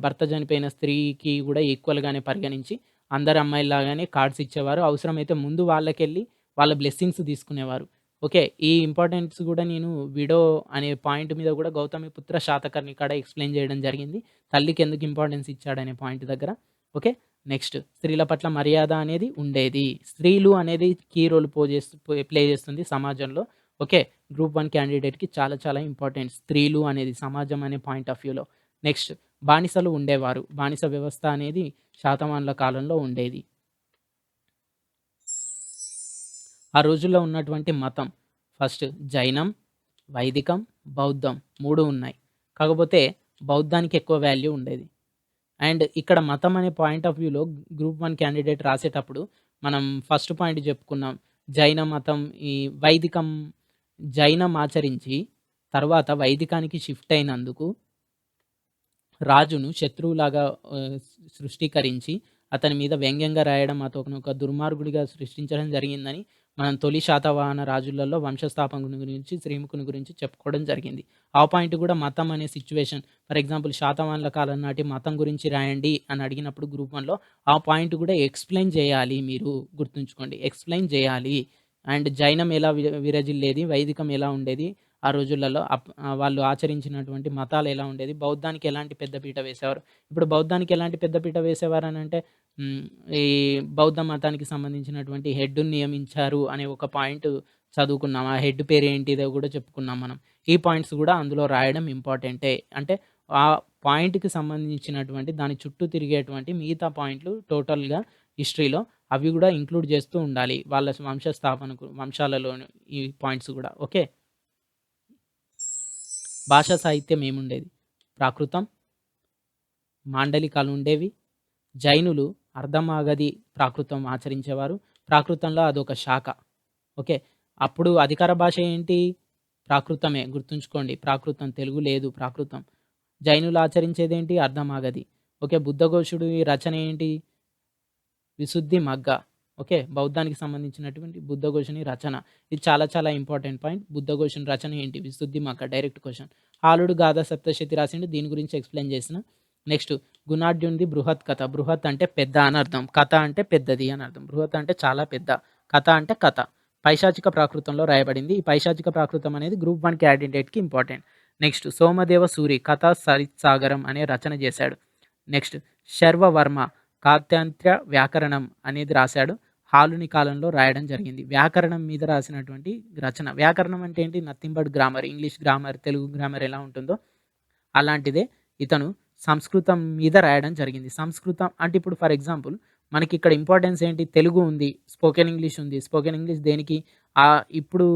భర్త చనిపోయిన స్త్రీకి గూడా ఈక్వల్‌గానే పరిగణించి అందరు అమ్మాయిల్లాగానే కార్డ్స్ ఇచ్చేవారు. అవసరమైతే ముందు వాళ్ళకెళ్ళి వాళ్ళ బ్లెస్సింగ్స్ తీసుకునేవారు. ఓకే. ఈ ఇంపార్టెన్స్ గూడా నేను విడో అనే పాయింట్ మీద గూడా గౌతమిపుత్ర శాతకర్ణి కాడ ఎక్స్‌ప్లెయిన్ జేయడం జరిగింది. తల్లికెందుకు ఇంపార్టెన్స్ ఇచ్చాడనే పాయింట్ దగ్గర. ఓకే. నెక్స్ట్ స్త్రీల పట్ల మర్యాద అనేది ఉండేది. స్త్రీలు అనేది కీ రోల్ ప్లే చేస్తుంది సమాజంలో. ఓకే. గ్రూప్ 1 క్యాండిడేట్‌కి చాలా చాలా ఇంపార్టెంట్. స్త్రీలు అనేది సమాజం అనే పాయింట్ ఆఫ్ వ్యూలో. నెక్స్ట్ బానిసలు ఉండేవారు. బానిస వ్యవస్థ అనేది శాతవాహనుల కాలంలో ఉండేది. ఆ రోజుల్లో ఉన్నటువంటి మతం ఫస్ట్ జైనం, వైదికం, బౌద్ధం 3 ఉన్నాయి. కాకపోతే బౌద్ధానికి ఎక్కువ వాల్యూ ఉండేది. అండ్ ఇక్కడ మతం అనే పాయింట్ ఆఫ్ వ్యూలో గ్రూప్ 1 క్యాండిడేట్ రాసేటప్పుడు మనం ఫస్ట్ పాయింట్ చెప్పుకున్నాం. జైన మతం ఈ వైదికం జైనం ఆచరించి తర్వాత వైదికానికి షిఫ్ట్ అయినందుకు రాజును శత్రువులాగా సృష్టీకరించి అతని మీద వ్యంగ్యంగా రాయడం, అతను ఒక దుర్మార్గుడిగా సృష్టించడం జరిగిందని మనం తొలి శాతవాహన రాజులలో వంశస్థాపకుని గురించి, శ్రీముఖుని గురించి చెప్పుకోవడం జరిగింది. ఆ పాయింట్ కూడా మతం అనే సిట్యుయేషన్ ఫర్ ఎగ్జాంపుల్ శాతవాహనుల కాలం నాటి మతం గురించి రాయండి అని అడిగినప్పుడు గ్రూప్ 1లో ఆ పాయింట్ కూడా ఎక్స్‌ప్లెయిన్ చేయాలి మీరు గుర్తుంచుకోండి. ఎక్స్‌ప్లెయిన్ చేయాలి. అండ్ జైనం ఎలా విరజిల్లేది, వైదికం ఎలా ఉండేది ఆ రోజులలో వాళ్ళు ఆచరించినటువంటి మతాలు ఎలా ఉండేది, బౌద్ధానికి ఎలాంటి పెద్దపీట వేసేవారు. ఇప్పుడు బౌద్ధానికి ఎలాంటి పెద్దపీట వేసేవారనంటే హ్మ్, ఈ బౌద్ధ మతానికి సంబంధించినటువంటి హెడ్‌ని నియమించారు అనే ఒక పాయింట్ చదువుకున్నాం. ఆ హెడ్ పేరేంటిదో గూడా చెప్పుకున్నాం మనం. ఈ పాయింట్స్ గూడా అందులో రాయడం ఇంపార్టెంటే. అంటే ఆ పాయింట్‌కి సంబంధించినటువంటి దాని చుట్టూ తిరిగేటువంటి మిగతా పాయింట్లు టోటల్‌గా హిస్టరీలో అవి గూడా ఇంక్లూడ్ చేస్తూ ఉండాలి. వాళ్ళ వంశస్థాపనకు వంశాలలోని ఈ పాయింట్స్ గూడా. ఓకే. భాషా సాహిత్యం ఏముండేది? ప్రాకృతం, మాండలికాలుండేవి. జైనులు అర్ధమాగధి ప్రాకృతం ఆచరించేవారు. ప్రాకృతంలో అదొక శాఖ. ఓకే. అప్పుడు అధికార భాష ఏంటి? ప్రాకృతమే గుర్తుంచుకోండి. ప్రాకృతం తెలుగు లేదు ప్రాకృతం. జైనులు ఆచరించేదేంటి? అర్ధమాగధి. ఓకే. బుద్ధఘోషుడి రచన ఏంటి? విశుద్ధి మగ్గ. ఓకే. బౌద్ధానికి సంబంధించినటువంటి బుద్ధఘోషుని రచన. ఇది చాలా చాలా ఇంపార్టెంట్ పాయింట్. బుద్ధఘోషుని రచన ఏంటి? విశుద్ధి మగ్గ డైరెక్ట్ క్వెషన్. హాలుడు గాథా సప్తశతి రాసిండు. దీని గురించి ఎక్స్‌ప్లెయిన్ చేసిన. నెక్స్ట్ గుణాఢ్యునిది బృహత్ కథ. బృహత్ అంటే పెద్ద అని అర్థం. కథ అంటే పెద్దది అని అర్థం. బృహత్ అంటే చాలా పెద్ద. కథ అంటే కథ. పైశాచిక ప్రాకృతంలో రాయబడింది. ఈ పైశాచిక ప్రాకృతం అనేది గ్రూప్ 1 క్యాండిడేట్‌కి ఇంపార్టెంట్. నెక్స్ట్ సోమదేవ సూరి కథా సరిత్సాగరం అనే రచన చేశాడు. నెక్స్ట్ శర్వవర్మ కాత్యంత్ర వ్యాకరణం అనేది రాశాడు. హాలుని కాలంలో రాయడం జరిగింది. వ్యాకరణం మీద రాసినటువంటి రచన. వ్యాకరణం అంటే ఏంటి? Nothing but grammar. English grammar, Telugu grammar ఎలా ఉంటుందో అలాంటిదే ఇతను సంస్కృతం మీద రాయడం జరిగింది. సంస్కృతం అంటే ఇప్పుడు ఫర్ ఎగ్జాంపుల్ మనకిక్కడ ఇంపార్టెన్స్ ఏంటి? తెలుగు ఉంది. స్పోకెన్ ఇంగ్లీష్ ఉంది. స్పోకెన్ ఇంగ్లీష్ దేనికి? ఇప్పుడు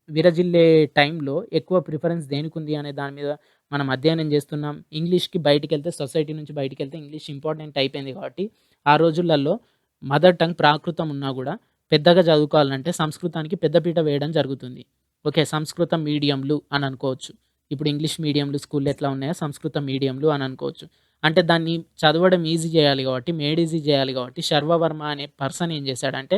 విరజిల్లే టైంలో ఎక్కువ ప్రిఫరెన్స్ దేనికుంది అనే దాని మీద మనం అధ్యయనం చేస్తున్నాం. ఇంగ్లీష్‌కి బయటికెళ్తే సొసైటీ నుంచి బయటికెళ్తే ఇంగ్లీష్ ఇంపార్టెంట్ అయిపోయింది కాబట్టి, ఆ రోజులల్లో మదర్ టంగ్ ప్రాకృతం ఉన్నా గూడా పెద్దగా చదువుకోవాలంటే సంస్కృతానికి పెద్దపీట వేయడం జరుగుతుంది. ఓకే. సంస్కృతం మీడియంలు అని అనుకోవచ్చు. ఇప్పుడు ఇంగ్లీష్ మీడియంలు స్కూల్‌లు ఎట్లా ఉన్నాయో సంస్కృత మీడియంలు అని అనుకోవచ్చు. అంటే దాన్ని చదవడం ఈజీ చేయాలి కాబట్టి, మేడ్ ఈజీ చేయాలి కాబట్టి శర్వవర్మ అనే పర్సన్ ఏం చేశాడంటే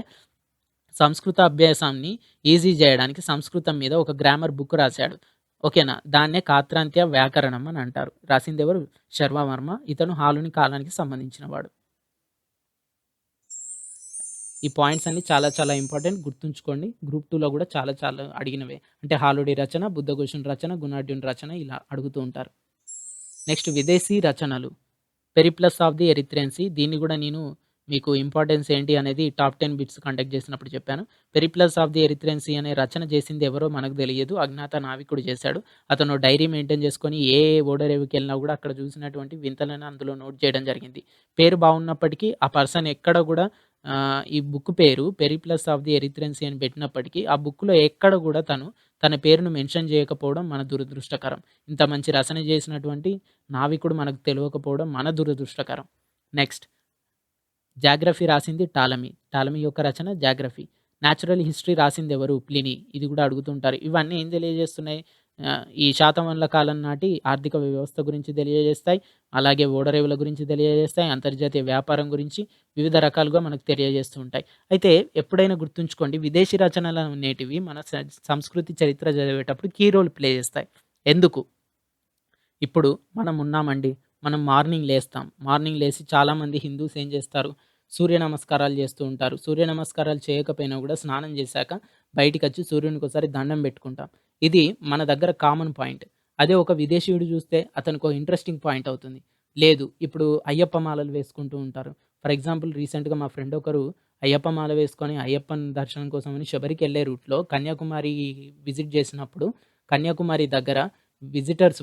సంస్కృత అభ్యాసాన్ని ఈజీ జేయడానికి సంస్కృతం మీద ఒక గ్రామర్ బుక్ రాశాడు. ఓకేనా? దాన్నే కాత్రాంత్య వ్యాకరణం అని అంటారు. రాసిందెవరు? శర్వవర్మ. ఇతను హాలుని కాలానికి సంబంధించిన వాడు. ఈ పాయింట్స్ అన్నీ చాలా చాలా ఇంపార్టెంట్ గుర్తుంచుకోండి. గ్రూప్ 2లో గూడా చాలా చాలా అడిగినవే. అంటే హాలుడి రచన, బుద్ధఘోషుని రచన, గుణాఢ్యుని రచన ఇలా అడుగుతూ ఉంటారు. నెక్స్ట్ విదేశీ రచనలు. 'Periplus of the Erythraean Sea' దీన్ని గూడా నేను మీకు ఇంపార్టెన్స్ ఏంటి అనేది టాప్ 10 బిట్స్ కండక్ట్ చేసినప్పుడు చెప్పాను. 'Periplus of the Erythraean Sea' అనే రచన చేసింది ఎవరో మనకు తెలియదు. అజ్ఞాత నావికుడు చేశాడు. అతను డైరీ మెయింటైన్ చేసుకొని ఏ ఓడరేవుకెళ్ళినా గూడా అక్కడ చూసినటువంటి వింతలను అందులో నోట్ చేయడం జరిగింది. పేరు బాగున్నప్పటికీ ఆ పర్సన్ ఎక్కడ గూడా ఈ బుక్ పేరు 'Periplus of the Erythraean Sea' అని పెట్టినప్పటికీ ఆ బుక్‌లో ఎక్కడ గూడా తన పేరును మెన్షన్ చేయకపోవడం మన దురదృష్టకరం. ఇంత మంచి రచన చేసినటువంటి నావికుడు మనకు తెలవకపోవడం మన దురదృష్టకరం. నెక్స్ట్ జాగ్రఫీ రాసింది టాలమీ. టాలమీ యొక్క రచన జాగ్రఫీ. న్యాచురల్ హిస్టరీ రాసిందెవరు? ప్లినీ. ఇది గూడా అడుగుతుంటారు. ఇవన్నీ ఏం తెలియజేస్తున్నాయి? ఈ శాతవాహనుల కాలం నాటి ఆర్థిక వ్యవస్థ గురించి తెలియజేస్తాయి. అలాగే ఓడరేవుల గురించి తెలియజేస్తాయి. అంతర్జాతీయ వ్యాపారం గురించి వివిధ రకాలుగా మనకు తెలియజేస్తూ ఉంటాయి. అయితే ఎప్పుడైనా గుర్తుంచుకోండి విదేశీ రచనలు అనేటివి మన సంస్కృతి చరిత్ర చదివేటప్పుడు కీ రోల్ ప్లే చేస్తాయి. ఎందుకు? ఇప్పుడు మనం ఉన్నామండి. మనం మార్నింగ్ లేస్తాం. మార్నింగ్ లేసి చాలామంది హిందూస్ ఏం చేస్తారు? సూర్య నమస్కారాలు చేస్తూ ఉంటారు. సూర్య నమస్కారాలు చేయకపోయినా గూడా స్నానం చేశాక బయటికొచ్చి సూర్యునికోసారి దండం పెట్టుకుంటాం. ఇది మన దగ్గర కామన్ పాయింట్. అదే ఒక విదేశీయుడు చూస్తే అతనికో ఇంట్రెస్టింగ్ పాయింట్ అవుతుంది. లేదు ఇప్పుడు అయ్యప్ప మాలలు వేసుకుంటూ ఉంటారు. ఫర్ ఎగ్జాంపుల్ రీసెంట్‌గా మా ఫ్రెండ్ ఒకరు అయ్యప్ప మాల వేసుకొని అయ్యప్పన్ దర్శనం కోసమని శబరికెళ్ళే రూట్‌లో కన్యాకుమారి విజిట్ చేసినప్పుడు కన్యాకుమారి దగ్గర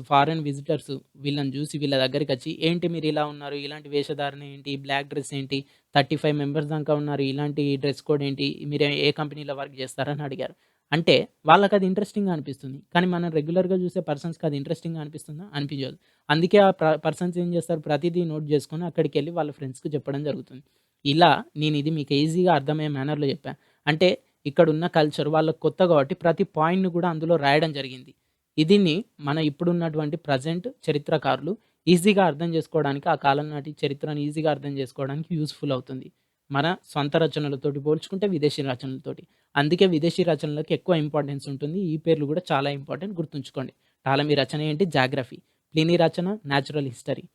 ఫారెన్ విజిటర్స్ వీళ్ళని జూసి వీళ్ళ దగ్గరికొచ్చి, "ఏంటి మీరిలా ఉన్నారు? ఇలాంటి వేషధారణ ఏంటి? బ్లాక్ డ్రెస్ ఏంటి? 35 మెంబర్స్ దాకా ఉన్నారు. ఇలాంటి డ్రెస్ కోడ్ ఏంటి? మీరు ఏ కంపెనీలో వర్క్ చేస్తారని?" అడిగారు. అంటే వాళ్ళకది ఇంట్రెస్టింగ్‌గా అనిపిస్తుంది. కానీ మనం రెగ్యులర్‌గా చూసే పర్సన్స్‌కి అది ఇంట్రెస్టింగ్‌గా అనిపిస్తుందా? అనిపించదు. అందుకే ఆ పర్సన్స్ ఏం చేస్తారు? ప్రతిదీ నోట్ చేసుకొని అక్కడికెళ్ళి వాళ్ళ ఫ్రెండ్స్‌కి చెప్పడం జరుగుతుంది. ఇలా నేనిది మీకు ఈజీగా అర్థమయ్యే మేనర్‌లో చెప్పా. అంటే ఇక్కడున్న కల్చర్ వాళ్ళకి కొత్త కాబట్టి ప్రతి పాయింట్‌ని కూడా అందులో రాయడం జరిగింది. దీన్ని మన ఇప్పుడున్నటువంటి ప్రెజెంట్ చరిత్రకారులు ఈజీగా అర్థం చేసుకోవడానికి ఆ కాలం నాటి చరిత్రను ఈజీగా అర్థం చేసుకోవడానికి యూజ్‌ఫుల్ అవుతుంది. మన సొంత రచనలతోటి పోల్చుకుంటే విదేశీ రచనలతోటి. అందుకే విదేశీ రచనలకి ఎక్కువ ఇంపార్టెన్స్ ఉంటుంది. ఈ పేర్లు గూడా చాలా ఇంపార్టెంట్ గుర్తుంచుకోండి. టాలమీ రచన ఏంటి? జాగ్రఫీ. ప్లినీ రచన నేచురల్ హిస్టరీ.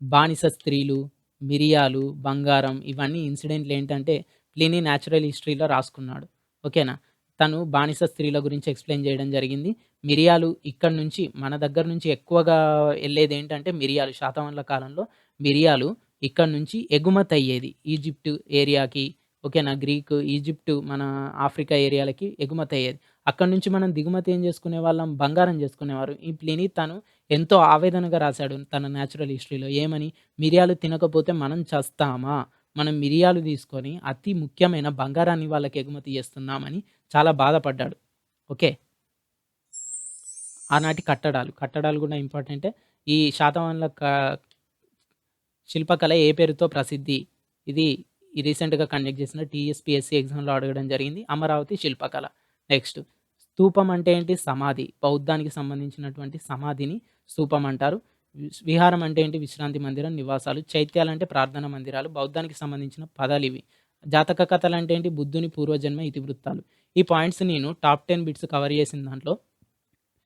బానిస స్త్రీలు, మిరియాలు, బంగారం ఇవన్నీ ఇన్సిడెంట్‌లేంటంటే ప్లినీ న్యాచురల్ హిస్టరీలో రాసుకున్నాడు. ఓకేనా? తను బానిస స్త్రీల గురించి ఎక్స్‌ప్లెయిన్ చేయడం జరిగింది. మిరియాలు ఇక్కడి నుంచి మన దగ్గర నుంచి ఎక్కువగా ఎళ్ళేదేంటంటే మిరియాలు. శాతవాహనుల కాలంలో మిరియాలు ఇక్కడి నుంచి ఎగుమతయ్యేది. ఈజిప్ట్ ఏరియాకి ఓకేనా? గ్రీక్, ఈజిప్ట్ మన ఆఫ్రికా ఏరియాలకి ఎగుమతయ్యేది. అక్కడి నుంచి మనం దిగుమతి ఏం చేసుకునేవాళ్ళం? బంగారం చేసుకునేవారు. ఈ ప్లినీ తను ఎంతో ఆవేదనగా రాసాడు తన న్యాచురల్ హిస్టరీలో. ఏమని? మిరియాలు తినకపోతే మనం చస్తామా? మనం మిరియాలు తీసుకొని అతి ముఖ్యమైన బంగారాన్ని వాళ్ళకి ఎగుమతి చేస్తున్నామని చాలా బాధపడ్డాడు. ఓకే. ఆనాటి కట్టడాలు. కట్టడాలు గూడా ఇంపార్టెంటే. ఈ శాతవాహనుల శిల్పకళ ఏ పేరుతో ప్రసిద్ధి? ఇది ఈ రీసెంట్‌గా కండక్ట్ చేసిన టీఎస్‌పీఎస్‌సీ ఎగ్జామ్‌లో అడగడం జరిగింది. అమరావతి శిల్పకళ. నెక్స్ట్ స్తూపం అంటే ఏంటి? సమాధి. బౌద్ధానికి సంబంధించినటువంటి సమాధిని స్తూపం అంటారు. విహారం అంటే ఏంటి? విశ్రాంతి మందిరం, నివాసాలు. చైత్యాలంటే ప్రార్థనా మందిరాలు. బౌద్ధానికి సంబంధించిన పదాలివి. జాతక కథలంటే ఏంటి? బుద్ధుని పూర్వజన్మ ఇతివృత్తాలు. ఈ పాయింట్స్ నేను టాప్ 10 బిట్స్ కవర్ చేసిన దాంట్లో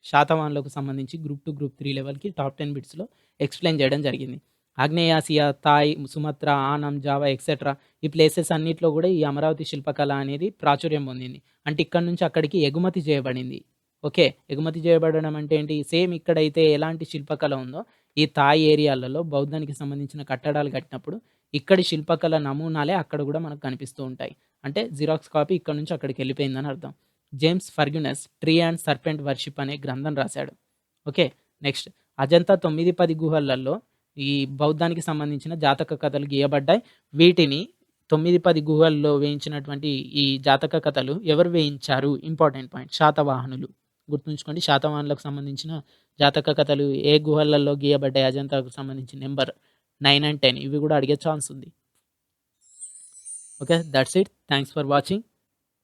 శాతవాహనులకు సంబంధించి గ్రూప్ 2, గ్రూప్ 3 లెవెల్‌కి టాప్ 10 బిట్స్‌లో ఎక్స్‌ప్లెయిన్ చేయడం జరిగింది. ఆగ్నేయాసియా, Thai, Sumatra, Annam, Java etcetera ఈ ప్లేసెస్ అన్నిట్లో గూడా ఈ అమరావతి శిల్పకళ అనేది ప్రాచుర్యం పొందింది. అంటే ఇక్కడి నుంచి అక్కడికి ఎగుమతి చేయబడింది. ఓకే. ఎగుమతి చేయబడడం అంటే ఏంటి? సేమ్ ఇక్కడైతే ఎలాంటి శిల్పకళ ఉందో, ఈ థాయ్ ఏరియాలలో బౌద్ధానికి సంబంధించిన కట్టడాలు కట్టినప్పుడు, ఇక్కడి శిల్పకళ నమూనాలే అక్కడ గూడా మనకు కనిపిస్తూ ఉంటాయి. అంటే జిరాక్స్ కాపీ ఇక్కడి నుంచి అక్కడికెళ్ళిపోయిందని అర్థం. James Fergusson 'tree and serpent worship' అనే గ్రంథం రాశాడు. ఓకే. నెక్స్ట్ అజంతా 9, 10 గుహలలో ఈ బౌద్ధానికి సంబంధించిన జాతక కథలు గీయబడ్డాయి. వీటిని 9, 10 గుహల్లో వేయించినటువంటి ఈ జాతక కథలు ఎవరు వేయించారు? Important point. శాతవాహనులు. గుర్తుంచుకోండి. శాతవాహనులకు సంబంధించిన జాతక కథలు ఏ గుహలలో గీయబడ్డాయి? అజంతాకు సంబంధించి నంబర్ 9 అండ్ 10 ఇవి గూడా అడిగే ఛాన్స్ ఉంది. Okay. That's it. Thanks for watching.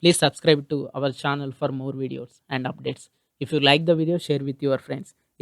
Please subscribe to our channel for more videos and updates. If you like the video, share with your friends.